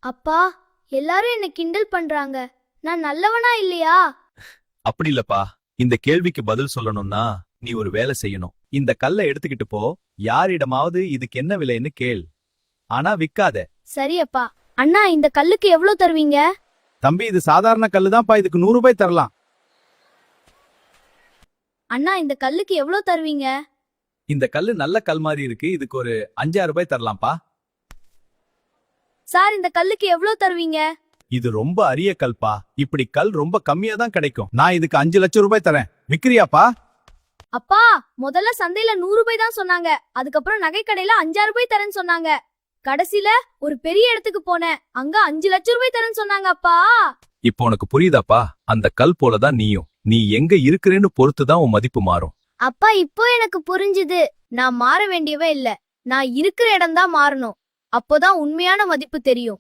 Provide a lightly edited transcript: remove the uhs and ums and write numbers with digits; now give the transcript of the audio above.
அப்பா, எல்லாரும் என்ன கிண்டல் பண்றாங்க. நான் நல்லவனா இல்லையா? அப்படி இல்லப்பா. இந்த கேள்விக்கு பதில் சொல்லணும்னா நீ ஒரு வேலை செய்யணும். இந்த கல்லை எடுத்துக்கிட்டு போ, யாரிடமாவது இதுக்கு என்ன விலைன்னு கேள். ஆனா விக்காத. சரி அப்பா. அண்ணா, இந்த கல்லுக்கு எவ்வளவு தருவீங்க? தம்பி, இது சாதாரண கல்லுதான்ப்பா, இதுக்கு 100 ரூபாய் தரலாம். அண்ணா, இந்த கல்லுக்கு எவ்வளவு தருவீங்க? இந்த கல்லு நல்ல கல் மாதிரி இருக்கு, இதுக்கு ஒரு 5000 ரூபாய் தரலாம்ப்பா. சார், இந்த கல்லுக்கு எவ்வளவு தருவீங்க? இது ரொம்ப அரிய கல்பா, இப்படி கல் ரொம்ப கம்மியா தான் கிடைக்கும். நான் இதுக்கு 5 லட்சம் ரூபாய் தரேன். விக்கிரியாப்பா? அப்பா, முதல்ல சந்தையில 100 ரூபாய் தான் சொன்னாங்க. அதுக்கப்புறம் நகை கடையில 5000 ரூபாய் தரேன்னு சொன்னாங்க. கடைசில ஒரு பெரிய இடத்துக்கு போனேன், அங்க 5 லட்சம் ரூபாய் தரேன்னு சொன்னாங்க அப்பா. இப்போ உனக்கு புரியுதாப்பா? அந்த கல் போலதான் நீயும். நீ எங்க இருக்கிறேன்னு பொறுத்துதான் உன் மதிப்பு மாறும். அப்பா, இப்போ எனக்கு புரிஞ்சுது. நான் மாற வேண்டியவே இல்ல. நான் இருக்கிற இடம் தான் மாறணும். அப்போதான் உண்மையான மதிப்பு தெரியும்.